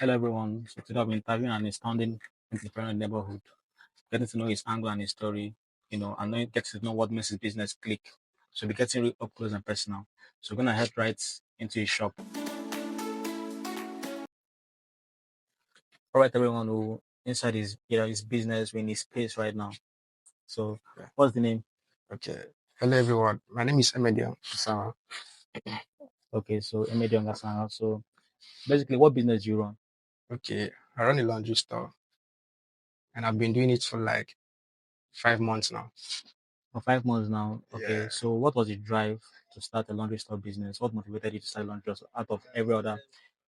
Hello everyone. So today I'll be interviewing an astounding entrepreneur in the neighborhood, getting to know his angle and his story, and then get to know what makes his business click. So we'll be getting real up close and personal. So we're gonna head right into his shop. All right, everyone who inside his business, we're in his space right now. So what's the name? Okay. Hello, everyone. My name is Emedian Sama. Okay, so Emedi Ongasanga. So basically, what business do you run? Okay. I run a laundry store and I've been doing it for like 5 months now. For 5 months now. Okay, Yeah. so what was the drive to start a laundry store business? What motivated you to start a laundry store out of every other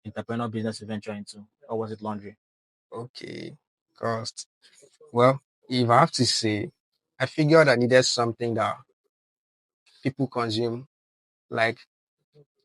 entrepreneurial business you venture into? Or was it laundry? Okay. Because, well, if I have to say, I figured I needed something that people consume like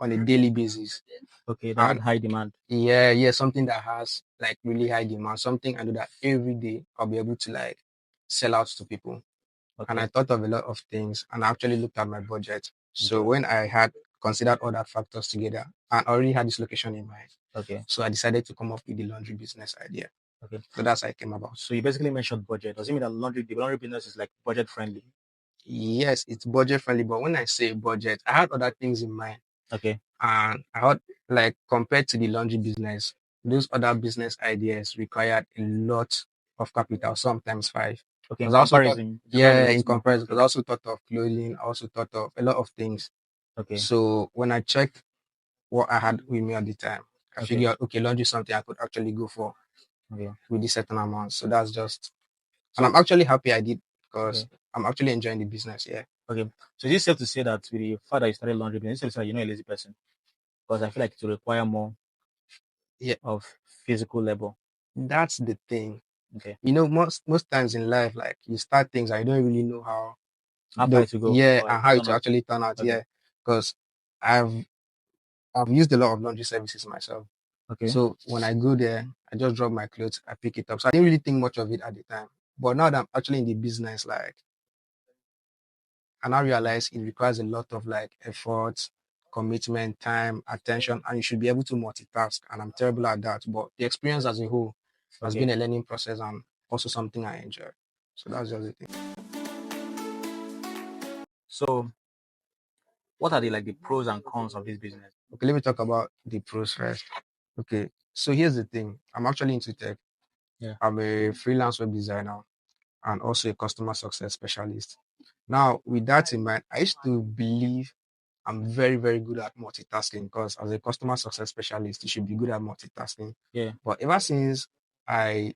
on a daily basis. Okay, that had And high demand. yeah, something that has like really high demand, something I do that every day I'll be able to like sell out to people. And I Okay, thought of a lot of things and I actually looked at my budget. So okay, when I had considered all that factors together and already had this location in mind, okay, so I decided to come up with the laundry business idea. okay. So that's how I came about. So you basically mentioned budget. Does it mean that the laundry business is like budget friendly? Yes, it's budget friendly, but when I say budget, I had other things in mind. Okay, And I had like compared to the laundry business, those other business ideas required a lot of capital, sometimes five. okay. In Because I also thought, comparison, it requires a yeah, lot in more. comparison, because Okay, I also thought of clothing, I also thought of a lot of things. okay, So when I checked what I had with me at the time, I okay, figured, okay, laundry is something I could actually go for okay. with this certain amount. So that's just, and I'm So actually happy I did because okay, I'm actually enjoying the business. Yeah. okay. So is it safe to say that with the fact that you started laundry business, it's safe to say you're not a lazy person? Because I feel like it will require more Yeah. of physical labor. That's the thing. Okay, Most times in life, like you start things and you don't really know how how far the to go yeah or and it will how it turn will out? actually turn out. Okay, Yeah. Because I've I've used a lot of laundry services myself. okay, So when I go there, I just drop my clothes, I pick it up. So I didn't really think much of it at the time. But now that I'm actually in the business, like and I realize it requires a lot of like effort, commitment, time, attention, and you should be able to multitask. And I'm terrible at that. But the experience as a whole has okay. been a learning process and also something I enjoy. So that's just the thing. So what are the pros and cons of this business? Okay, let me talk about the pros first. Okay, so here's the thing. I'm actually into tech. Yeah. I'm a freelance web designer and also a customer success specialist. Now, with that in mind, I used to believe I'm very, very good at multitasking because as a customer success specialist, you should be good at multitasking. Yeah. But ever since I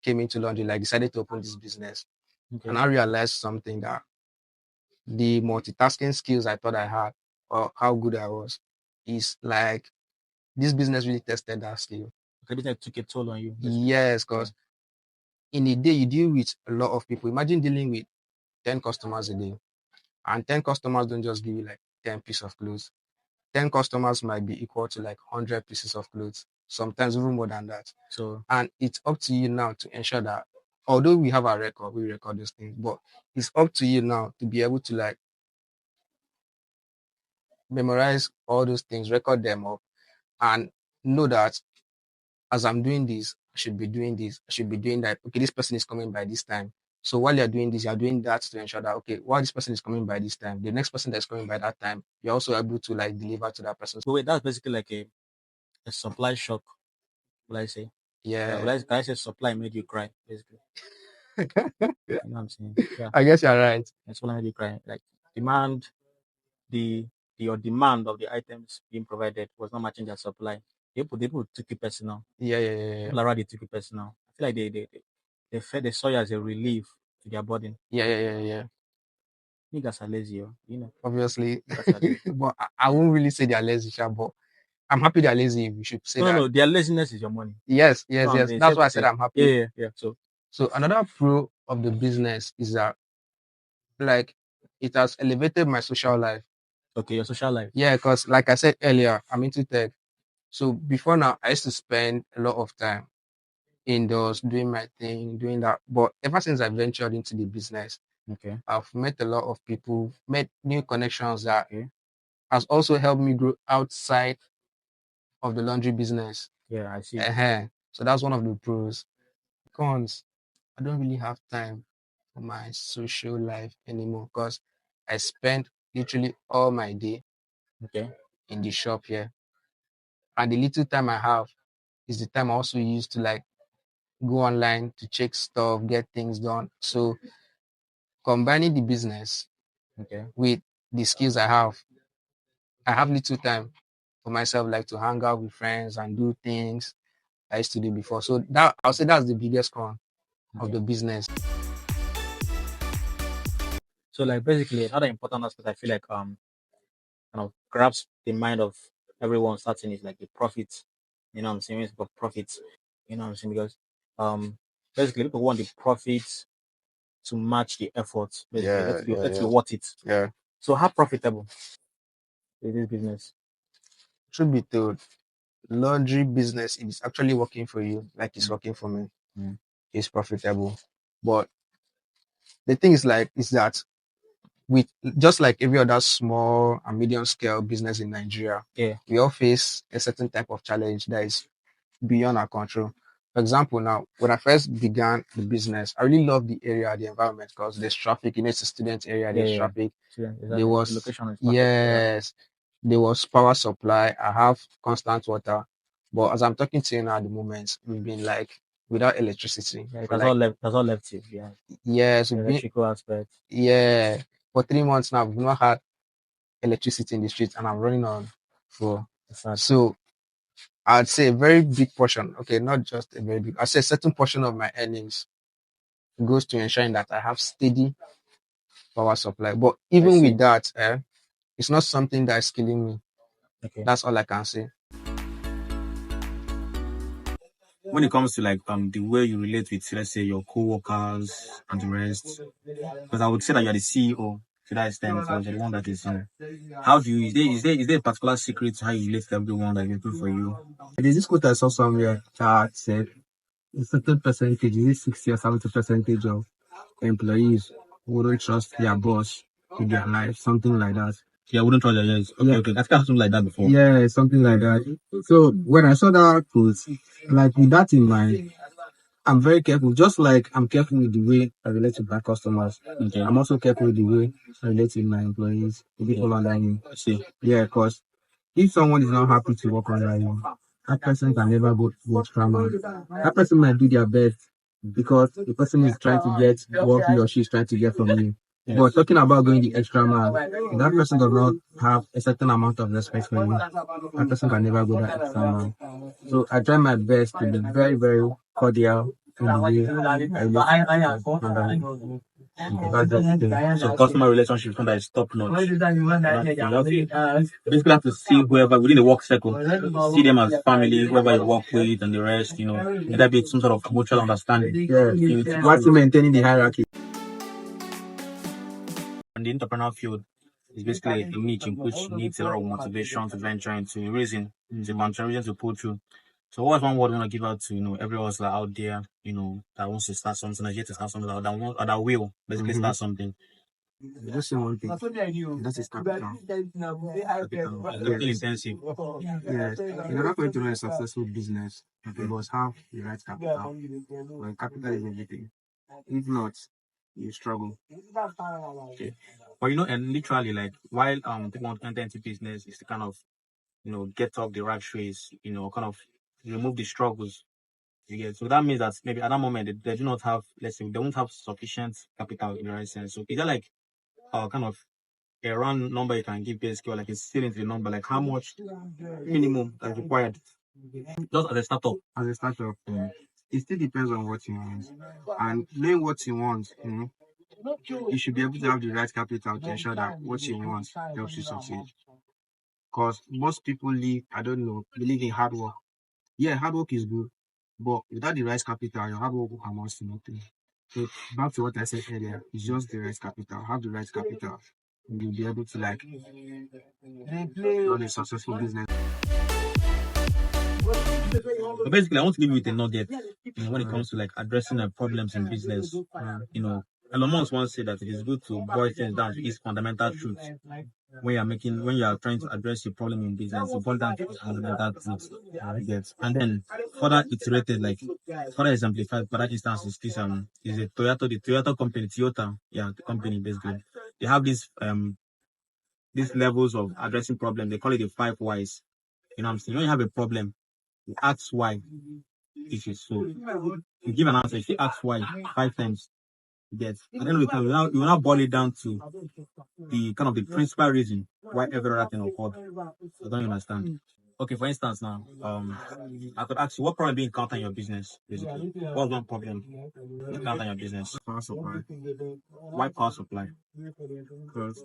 came into London, like decided to open this business, Okay. and I realized something that the multitasking skills I thought I had or how good I was is like this business really tested that skill. Okay, business took a toll on you, basically. Yes, Yeah. because in a day you deal with a lot of people. Imagine dealing with 10 customers a day, and 10 customers don't just give you like 10 pieces of clothes. 10 customers might be equal to like 100 pieces of clothes, sometimes even more than that. So And it's up to you now to ensure that, although we have a record, we record those things, but it's up to you now to be able to like memorize all those things, record them up, and know that as I'm doing this, I should be doing this, I should be doing that. Okay, this person is coming by this time. So while you're doing this, you're doing that to ensure that okay, while this person is coming by this time, the next person that's coming by that time, you're also able to like deliver to that person. wait, that's basically like a supply shock, will I say? Yeah. Can I say supply made you cry, basically? You know what I'm saying? Yeah. I guess you're right. Supply made you cry. Like demand, the your demand of the items being provided was not matching their supply. People took it personal. Yeah. People around they took it personal. I feel like they saw you as a relief to their burden. Yeah. Niggas are lazy, Obviously. Niggas are lazy. But I won't really say they're lazy, sha, but I'm happy they're lazy if you should say that. No. Their laziness is your money. Yes, You know what I'm saying? It's That's safe why to I said say. I'm Yeah, happy. yeah. So So another pro of the business is that like it has elevated my social life. okay, your social life. Yeah, because like I said earlier, I'm into tech. So before now, I used to spend a lot of time indoors doing my thing, doing that. But ever since I ventured into the business, Okay. I've met a lot of people, met new connections that Okay. has also helped me grow outside of the laundry business. Yeah, I see. So that's one of the pros. Cons, I don't really have time for my social life anymore because I spend literally all my day Okay. in the shop here. And the little time I have is the time I also use to like go online to check stuff, get things done. So combining the business Okay. with the skills I have little time for myself, like to hang out with friends and do things I used to do before. So that I'll say that's the biggest con of Okay. the business. So like basically another important aspect I feel like kind of grabs the mind of everyone starting is like the profit. You know what I'm saying? It's about profits. You know what I'm saying? Because basically people want the profits to match the effort. Basically, Yeah, yeah, let's be yeah, worth it. yeah. So how profitable is this business? Truth be told, laundry business is actually working for you, like it's Mm, working for me. mm. It's profitable. But the thing is that with just like every other small and medium scale business in Nigeria, Yeah, we all face a certain type of challenge that is beyond our control. For example, now when I first began the business, I really loved the area, the environment, because there's traffic. You know, it's a student area. yeah, There's yeah. traffic. Yeah, There exactly. The was location is perfect. Yeah. yes, there was power supply. I have constant water, but as I'm talking to you now at the moment, we've been like without electricity Yeah, it for has all like left. Has all left you. Yeah, years. the We've been electrical aspect. yeah for 3 months now. We've not had electricity in the streets, and I'm running on for It's sad. so. I'd say a very big portion, okay, not just a very big, I'd say a certain portion of my earnings goes to ensuring that I have steady power supply. But I even with see. that, it's not something that is killing me. Okay. That's all I can say. When it comes to like the way you relate with, let's say, your co-workers and the rest, because I would say that you're the CEO to that extent, so you're the one that is how do you is there a particular secret to how you relate to everyone that is good for you? There's this quote I saw somewhere that said a certain percentage, is it 60 or 70% of employees wouldn't trust their boss with their life, something like that. Yeah, I wouldn't trust your ears. Okay, Yeah, okay. That's kind of something like that before. yeah, something like that. So when I saw that quote, like with that in mind, I'm very careful. Just like I'm careful with the way I relate to my customers, Okay. I'm also careful with the way I relate with my employees, the people under me. I see. Yeah, because if someone is not happy to work under you, that person can never go the extra mile. That person might do their best because the person is trying to get what he or she is trying to get from you. Yeah. But talking about going the extra mile, if that person does not have a certain amount of respect for you, that person can never go that extra mile. So I try my best to be very, very cordial in the way I relate to people. That's the thing. So customer relationship that is top notch. You basically have to see whoever within the work circle, see them as family, whoever you work with and the rest, there be some sort of mutual understanding. Yeah, what's maintaining the hierarchy. And the entrepreneurial field is basically a niche in which needs a lot of motivation to venture into a reason, the mountain reason to pull through. So what's one word I want to give out to, every hustler out there, that wants to start something, that yet to start something, that will basically start something. Just say one thing. That is capital. Capital. Capital intensive. Yes. In order for you to run a successful business, you must have the right capital. Well, capital is everything. If not, you struggle. Okay. But and literally like while people want to enter into business is to kind of, get off the rat race, kind of remove the struggles. You get so that means that maybe at that moment they do not have, let's say they won't have sufficient capital in the right sense. So is that like kind of a round number you can give basically, or like a ceiling to the number, like how much minimum that's required just as a startup? As a startup, it still depends on what you want. And knowing what you want, you should be able to have the right capital to ensure that what you want helps you succeed. Because most people I don't know, believe in hard work. Yeah, hard work is good, but without the right capital, your hard work amounts to nothing. So back to what I said earlier, it's just the right capital. Have the right capital, and you'll be able to like run a successful business. But basically, I want to leave you with a nugget. When it comes to like addressing problems in business, Elon Musk once said that it is good to boil things down to its fundamental truth. when you are trying to address your problem in business, you boil down to that truth. Yes. And then further iterated, like further exemplified for that instance is this is a the Toyota company, Toyota, yeah, the company basically. They have these levels of addressing problem. They call it the 5 whys. You know what I'm saying? When you have a problem, you ask why it is so. You give an answer, if you ask why 5 times, you get. At the end of the time, you will now boil it down to the kind of the principal reason why every other thing occurred. I don't understand. Okay, for instance, now, I could ask you, what problem do you encounter in your business, basically? What's one problem you encounter in your business? Power supply. Why power supply? Because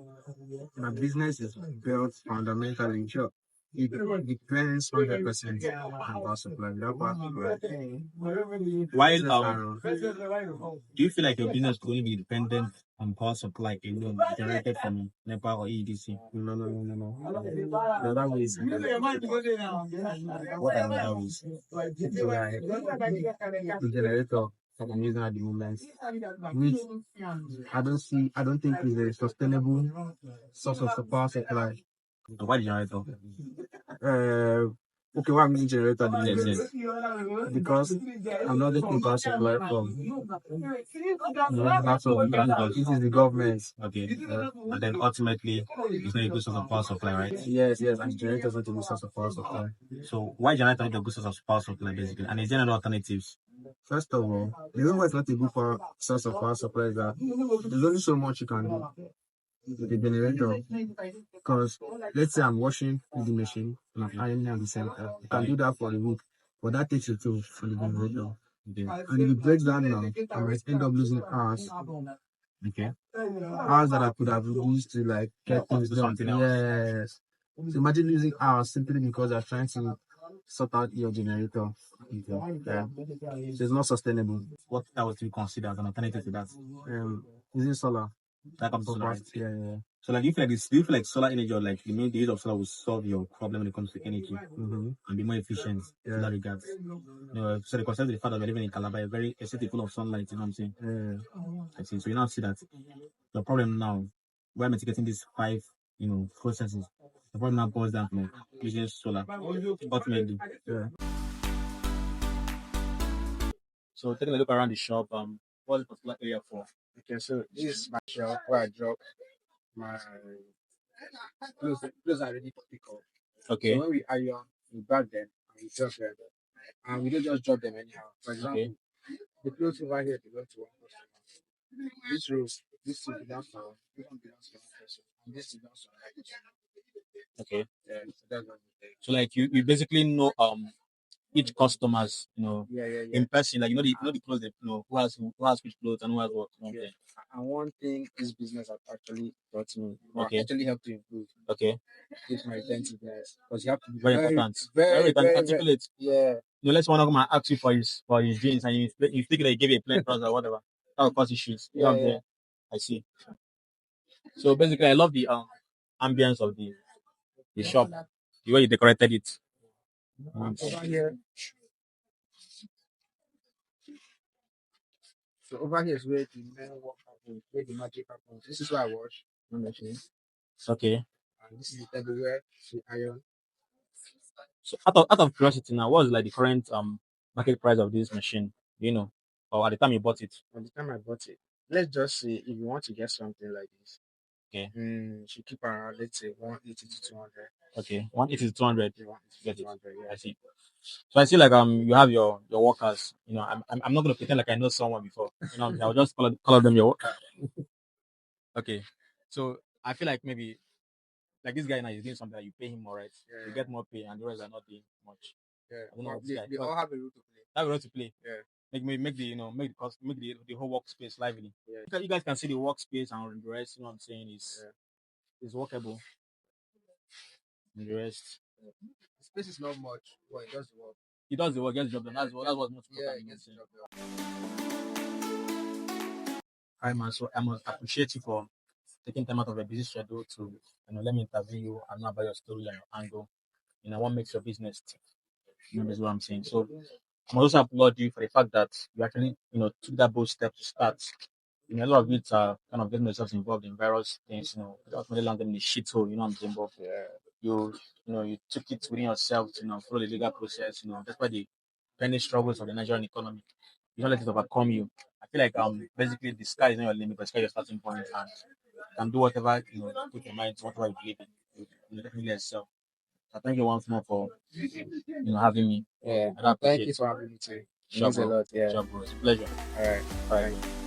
my business is built fundamentally sure. It depends 100% on power supply. Without power supply, While, around. do you feel like your business could only be dependent on power supply alone, generated from NEPA or EDC? No. The other way is What are the other ways? so like the generator that I'm using at the moment, which I don't think is a sustainable source of power supply. Why the generator? Okay, why I'm using generator at the Yes, moment? yes. Because I'm not getting power supply from it is the government. Okay. And then ultimately, it's not a good source of power supply, right? Yes, and generator is not a good source of power supply. So why generator is a good source of power supply, basically? And is there any alternatives? First of all, the reason why it's not a good source of power supply is that there's only so much you can do with the generator. Because let's say I'm washing the machine and I'm ironing at the same time. You can do that for a week, but that takes a toll for the generator. Okay. And if it breaks down now, I might end up losing hours. Okay. Hours that I could have used to like get things done. Yes. So imagine losing hours simply because you're trying to sort out your generator. Okay. Yeah. So it's not sustainable. What else do you consider as an alternative to that? Using solar. That comes to solar, right? Yeah. So like, do you feel like solar energy or like the use of solar will solve your problem when it comes to energy and be more efficient in that regard? So they consider the fact that we're living in Calabar, a very a city full of sunlight, you know what I'm saying? I see. So you now see that the problem now, we're mitigating these 5, processes. The problem now boils down to using solar, ultimately. Yeah. So taking a look around the shop, what's the particular area for? Okay, so this is my shop where I drop my clothes are ready for pick up. Okay. So when we iron, we bag them and we drop them. And we don't just drop them anyhow. For example, the clothes over here belong to one customer. This rows, this two belongs to one, this one belongs to one person, and this belongs to another person. Okay. Yeah, so that's what we do. So like you basically know each customers, Yeah. in person, like the clothes, who has which clothes and who has what. Okay. Yeah. And one thing this business has actually taught me, Okay. actually helped to improve, Okay. is my attentiveness. Because you have to be Very important. Very articulate. yeah. Let's one come and ask you for his jeans and you think they give you a plain trouser or whatever. That will cause issues. You know what I'm saying? I see. So basically, I love the ambience of the shop, the way you decorated it. Over here, so over here is where the main work happens, where the magic happens. This is where I wash my machine. Okay. And this is the everywhere we iron. So out of curiosity now, what is like the current market price of this machine? Do you know? Or at the time you bought it? At the time I bought it, let's just say if you want to get something like this, Okay. you should keep around, let's say 180 to 200. Okay. 180 to 200. Yeah, 180 Get to it. 200, yeah. I see. So I see like you have your workers. I'm not gonna pretend like I know someone before. I'll just call them your worker. Okay. So I feel like maybe like this guy now is doing something that you pay him more, right? Yeah, You get more pay and the rest are not doing much. yeah. I don't know what this They, guy. they all have a role to play. That we want to play. Yeah. Make the whole workspace lively. Yeah. You guys can see the workspace and the rest. You know what I'm saying is workable. And the rest, The space is not much, but it does the work. he does the work, gets the job done. That's what's most Yeah, important. it You know gets the what job done. I'm saying? So I must appreciate you for taking time out of your busy schedule to let me interview you and know about your story and your angle. What makes your business tick. Is what I'm saying. So I must also applaud you for the fact that you actually took that bold step to start. A lot of it are kind of getting themselves involved in various things, ultimately land them in the shit hole, you know what I'm saying? But you, you took it within yourself to, follow the legal process, that's why the penny struggles of the Nigerian economy. You don't let it overcome you. I feel like basically the sky is not your limit, but the sky is your starting point, and you can do whatever put your mind to, whatever you believe in. You definitely excel. So thank you once more for having me. Yeah. I Thank appreciate you it. for having me too. It Sure, means a bro. lot. Yeah. Sure, bro. It's a pleasure. All right. All right, Thank bro. you.